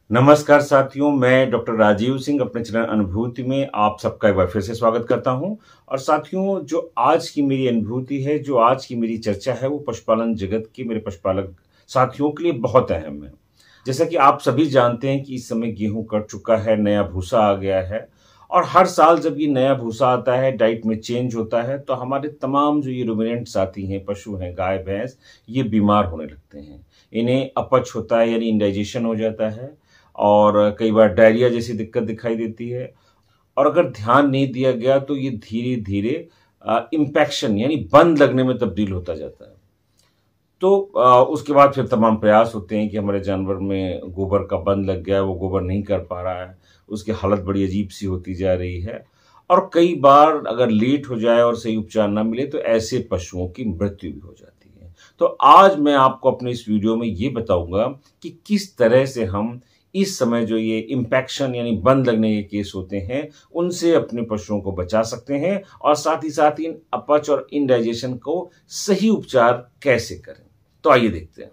नमस्कार साथियों, मैं डॉक्टर राजीव सिंह अपने चैनल अनुभूति में आप सबका एक बार फिर से स्वागत करता हूं। और साथियों, जो आज की मेरी अनुभूति है, जो आज की मेरी चर्चा है, वो पशुपालन जगत के मेरे पशुपालक साथियों के लिए बहुत अहम है। जैसा कि आप सभी जानते हैं कि इस समय गेहूं कट चुका है, नया भूसा आ गया है और हर साल जब ये नया भूसा आता है, डाइट में चेंज होता है, तो हमारे तमाम जो ये रूमिनेंट साथी हैं, पशु हैं, गाय भैंस, ये बीमार होने लगते हैं। इन्हें अपच होता है, यानी इंडाइजेशन हो जाता है और कई बार डायरिया जैसी दिक्कत दिखाई देती है। और अगर ध्यान नहीं दिया गया तो ये धीरे धीरे इम्पैक्शन यानी बंद लगने में तब्दील होता जाता है। तो उसके बाद फिर तमाम प्रयास होते हैं कि हमारे जानवर में गोबर का बंद लग गया है, वो गोबर नहीं कर पा रहा है, उसकी हालत बड़ी अजीब सी होती जा रही है। और कई बार अगर लेट हो जाए और सही उपचार ना मिले तो ऐसे पशुओं की मृत्यु भी हो जाती है। तो आज मैं आपको अपने इस वीडियो में ये बताऊंगा कि किस तरह से हम इस समय जो ये इम्पैक्शन यानी बंद लगने के केस होते हैं, उनसे अपने पशुओं को बचा सकते हैं और साथ ही साथ इन अपच और इंडाइजेशन को सही उपचार कैसे करें। तो आइए देखते हैं।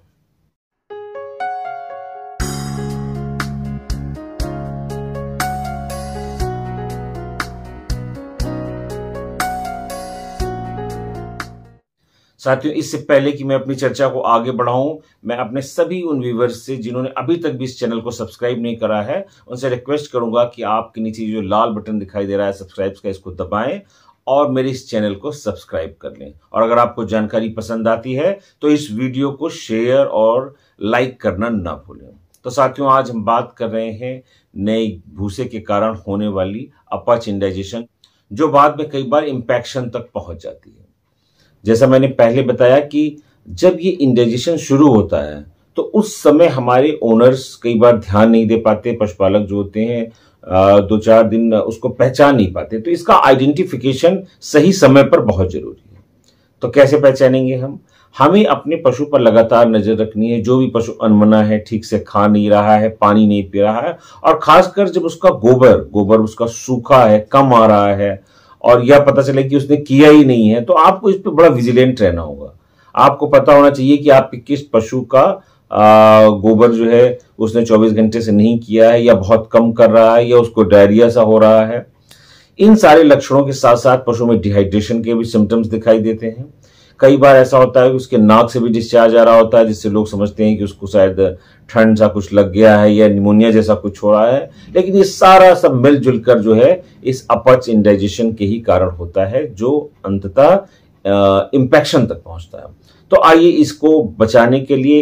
साथियों, इससे पहले कि मैं अपनी चर्चा को आगे बढ़ाऊं, मैं अपने सभी उन व्यूवर्स से जिन्होंने अभी तक भी इस चैनल को सब्सक्राइब नहीं करा है, उनसे रिक्वेस्ट करूंगा कि आपके नीचे जो लाल बटन दिखाई दे रहा है सब्सक्राइब का, इसको दबाएं और मेरे इस चैनल को सब्सक्राइब कर लें। और अगर आपको जानकारी पसंद आती है तो इस वीडियो को शेयर और लाइक करना ना भूलें। तो साथियों, आज हम बात कर रहे हैं नए भूसे के कारण होने वाली अपच इंडाइजेशन, जो बाद में कई बार इम्पैक्शन तक पहुंच जाती है। जैसा मैंने पहले बताया कि जब ये इंडाइजेशन शुरू होता है तो उस समय हमारे ओनर्स कई बार ध्यान नहीं दे पाते, पशुपालक जो होते हैं 2-4 दिन उसको पहचान नहीं पाते। तो इसका आइडेंटिफिकेशन सही समय पर बहुत जरूरी है। तो कैसे पहचानेंगे हम? हमें अपने पशु पर लगातार नजर रखनी है। जो भी पशु अनमना है, ठीक से खा नहीं रहा है, पानी नहीं पी रहा है और खासकर जब उसका गोबर उसका सूखा है, कम आ रहा है और यह पता चले कि उसने किया ही नहीं है, तो आपको इस पर बड़ा विजिलेंट रहना होगा। आपको पता होना चाहिए कि आपके किस पशु का गोबर जो है उसने 24 घंटे से नहीं किया है या बहुत कम कर रहा है या उसको डायरिया सा हो रहा है। इन सारे लक्षणों के साथ साथ पशु में डिहाइड्रेशन के भी सिम्टम्स दिखाई देते हैं। कई बार ऐसा होता है कि उसके नाक से भी डिस्चार्ज आ रहा होता है, जिससे लोग समझते हैं कि उसको शायद ठंड सा कुछ लग गया है या निमोनिया जैसा कुछ हो रहा है। लेकिन ये सारा सब मिलजुल कर जो है इस अपच इंडाइजेशन के ही कारण होता है, जो अंततः इम्पैक्शन तक पहुंचता है। तो आइए इसको बचाने के लिए,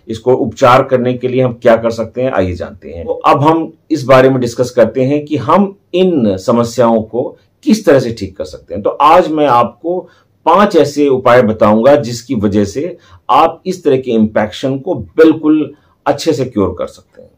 इसको उपचार करने के लिए हम क्या कर सकते हैं, आइए जानते हैं। तो अब हम इस बारे में डिस्कस करते हैं कि हम इन समस्याओं को किस तरह से ठीक कर सकते हैं। तो आज मैं आपको 5 ऐसे उपाय बताऊंगा जिसकी वजह से आप इस तरह के इम्पैक्शन को बिल्कुल अच्छे से क्योर कर सकते हैं।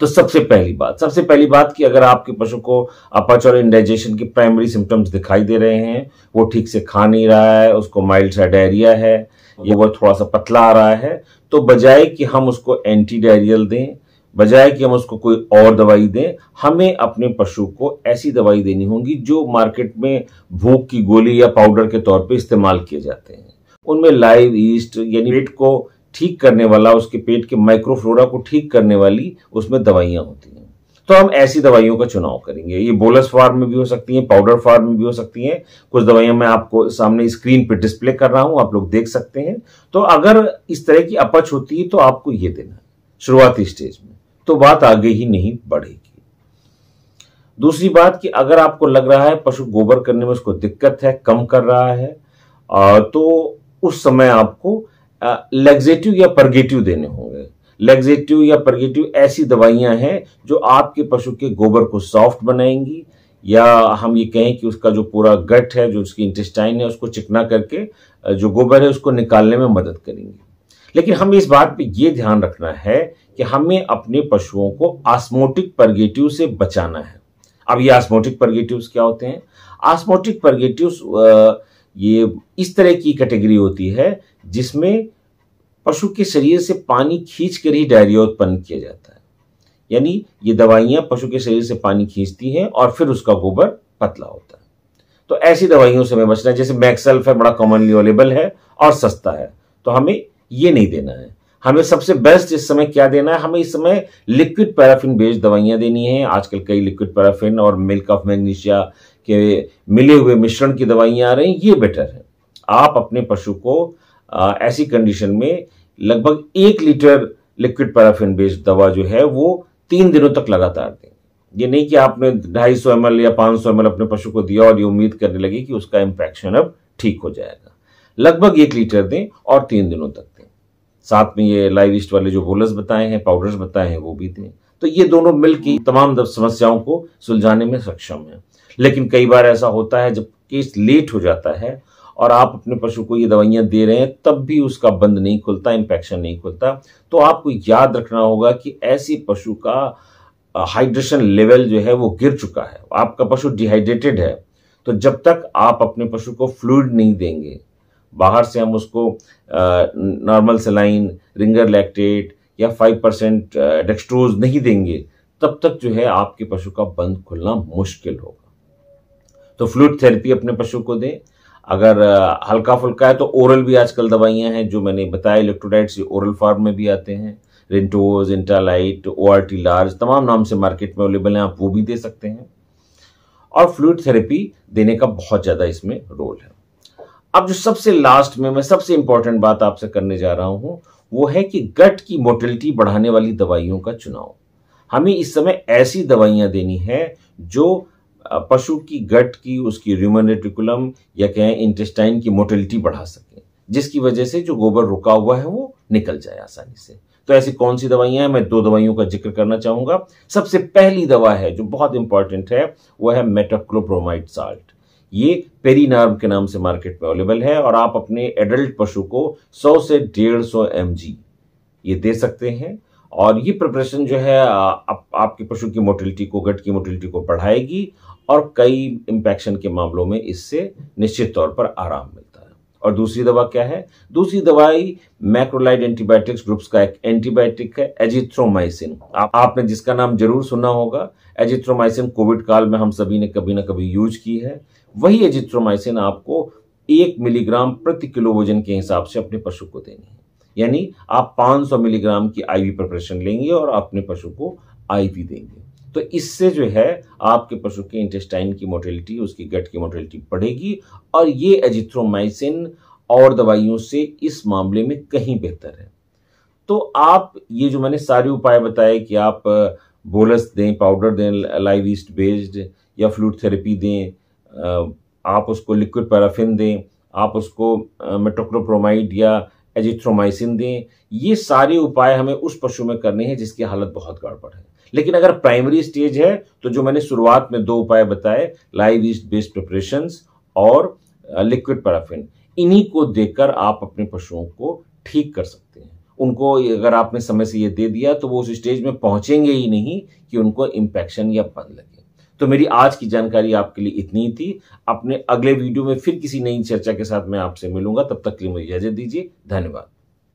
तो सबसे पहली बात कि अगर आपके पशु को अपच और इंडाइजेशन की प्राइमरी सिम्टम्स दिखाई दे रहे हैं, वो ठीक से खा नहीं रहा है, उसको माइल्ड सा डायरिया है, ये वो थोड़ा सा पतला आ रहा है, तो बजाय कि हम उसको एंटी डायरियल दें, बजाय कि हम उसको कोई और दवाई दें, हमें अपने पशु को ऐसी दवाई देनी होगी जो मार्केट में भूख की गोली या पाउडर के तौर पे इस्तेमाल किए जाते हैं। उनमें लाइव ईस्ट यानी पेट को ठीक करने वाला, उसके पेट के माइक्रोफ्लोरा को ठीक करने वाली उसमें दवाइयां होती हैं। तो हम ऐसी दवाइयों का चुनाव करेंगे। ये बोलस फॉर्म में भी हो सकती हैं, पाउडर फॉर्म में भी हो सकती हैं। कुछ दवाइयां मैं आपको सामने स्क्रीन पे डिस्प्ले कर रहा हूं, आप लोग देख सकते हैं। तो अगर इस तरह की अपच होती है तो आपको ये देना है शुरुआती स्टेज में, तो बात आगे ही नहीं बढ़ेगी। दूसरी बात कि अगर आपको लग रहा है पशु गोबर करने में उसको दिक्कत है, कम कर रहा है, तो उस समय आपको लैक्सेटिव या परगेटिव देने होंगे। लैक्सेटिव या परगेटिव ऐसी दवाइयां हैं जो आपके पशु के गोबर को सॉफ्ट बनाएंगी, या हम ये कहें कि उसका जो पूरा गट है, जो उसकी इंटेस्टाइन है, उसको चिकना करके जो गोबर है उसको निकालने में मदद करेंगी। लेकिन हमें इस बात पे ये ध्यान रखना है कि हमें अपने पशुओं को ऑस्मोटिक परगेटिव से बचाना है। अब ये ऑस्मोटिक परगेटिव्स क्या होते हैं? ऑस्मोटिक परगेटिव्स ये इस तरह की कैटेगरी होती है जिसमें पशु के शरीर से पानी खींच कर ही डायरिया उत्पन्न किया जाता है। यानी ये दवाइयां पशु के शरीर से पानी खींचती हैं और फिर उसका गोबर पतला होता है। तो ऐसी दवाइयों से हमें बचना है। जैसे मैक्सल्फ है, बड़ा कॉमनली अवेलेबल है और सस्ता है, तो हमें ये नहीं देना है। हमें सबसे बेस्ट इस समय क्या देना है, हमें इस समय लिक्विड पैराफिन बेस्ड दवाइयां देनी है। आजकल कई लिक्विड पैराफिन और मिल्क ऑफ मैग्नीशिया के मिले हुए मिश्रण की दवाइयां आ रही हैं, ये बेटर है। आप अपने पशु को ऐसी कंडीशन में लगभग 1 लीटर लिक्विड पैराफिन बेस्ड दवा जो है वो 3 दिनों तक लगातार दें। ये नहीं कि आपने 250 ml या 500 ml अपने पशु को दिया और ये उम्मीद करने लगी कि उसका इंफेक्शन अब ठीक हो जाएगा। लगभग 1 लीटर दें और 3 दिनों तक दें। साथ में ये लाइव ईस्ट वाले जो बोलस बताए हैं, पाउडर्स बताए हैं, वो भी दें। तो ये दोनों मिलकर तमाम समस्याओं को सुलझाने में सक्षम है। लेकिन कई बार ऐसा होता है जब केस लेट हो जाता है और आप अपने पशु को ये दवाइयां दे रहे हैं तब भी उसका बंद नहीं खुलता, इंफेक्शन नहीं खुलता, तो आपको याद रखना होगा कि ऐसी पशु का हाइड्रेशन लेवल जो है वो गिर चुका है, आपका पशु डिहाइड्रेटेड है। तो जब तक आप अपने पशु को फ्लूइड नहीं देंगे, बाहर से हम उसको नॉर्मल सलाइन, रिंगर लैक्टेट या 5% डेक्सट्रोज नहीं देंगे, तब तक जो है आपके पशु का बंद खुलना मुश्किल होगा। तो फ्लूइड थेरेपी अपने पशु को दें। अगर हल्का फुल्का है तो ओरल भी आजकल दवाइयां हैं जो मैंने बताया, इलेक्ट्रोलाइट्स ओरल फॉर्म में भी आते हैं, रेंटोज, इंटालाइट, ORT लार्ज, तमाम नाम से मार्केट में अवेलेबल हैं, आप वो भी दे सकते हैं। और फ्लूइड थेरेपी देने का बहुत ज्यादा इसमें रोल है। अब जो सबसे लास्ट में मैं सबसे इंपॉर्टेंट बात आपसे करने जा रहा हूं वो है कि गट की मोटिलिटी बढ़ाने वाली दवाइयों का चुनाव। हमें इस समय ऐसी दवाइयां देनी है जो पशु की गट की, उसकी र्यूमन रेटिकुलम या कहें इंटेस्टाइन की मोटिलिटी बढ़ा सके, जिसकी वजह से जो गोबर रुका हुआ है वो निकल जाए आसानी से। तो ऐसी कौन सी दवाइयां हैं, मैं 2 दवाइयों का जिक्र करना चाहूंगा। सबसे पहली दवा है जो बहुत इंपॉर्टेंट है वो है मेटोक्लोप्रोमाइड साल्ट। ये पेरीनार्म के नाम से मार्केट में अवेलेबल है और आप अपने एडल्ट पशु को 100 से 150 mg ये दे सकते हैं। और ये प्रिपरेशन जो है आपके पशु की मोटिलिटी को, गट की मोटिलिटी को बढ़ाएगी और कई इंफेक्शन के मामलों में इससे निश्चित तौर पर आराम मिलता है। और दूसरी दवा क्या है? दूसरी दवाई मैक्रोलाइड एंटीबायोटिक्स ग्रुप्स का एक एंटीबायोटिक है, एजिथ्रोमाइसिन। आपने जिसका नाम जरूर सुना होगा। एजिथ्रोमाइसिन कोविड काल में हम सभी ने कभी ना कभी यूज की है। वही एजिथ्रोमाइसिन आपको 1 मिलीग्राम प्रति किलो वजन के हिसाब से अपने पशु को देनी है। यानी आप 500 मिलीग्राम की IV प्रिपरेशन लेंगे और अपने पशु को IV देंगे। तो इससे जो है आपके पशु के इंटेस्टाइन की मोटिलिटी, उसकी गट की मोटिलिटी बढ़ेगी और ये एजिथ्रोमाइसिन और दवाइयों से इस मामले में कहीं बेहतर है। तो आप ये जो मैंने सारे उपाय बताए कि आप बोलस दें, पाउडर दें लाइव ईस्ट बेस्ड, या फ्लूइड थेरेपी दें, आप उसको लिक्विड पैराफिन दें, आप उसको मेटोक्लोप्रोमाइड या एजिथ्रोमाइसिन दें, ये सारे उपाय हमें उस पशु में करने हैं जिसकी हालत बहुत गड़बड़ है। लेकिन अगर प्राइमरी स्टेज है तो जो मैंने शुरुआत में 2 उपाय बताए, लाइव ईस्ट बेस्ड प्रिपरेशंस और लिक्विड पैराफिन, इन्हीं को देकर आप अपने पशुओं को ठीक कर सकते हैं। उनको अगर आपने समय से ये दे दिया तो वो उस स्टेज में पहुंचेंगे ही नहीं कि उनको इंफेक्शन या बंद लगे। तो मेरी आज की जानकारी आपके लिए इतनी ही थी। अपने अगले वीडियो में फिर किसी नई चर्चा के साथ मैं आपसे मिलूंगा। तब तक के लिए मुझे इजाजत दीजिए। धन्यवाद।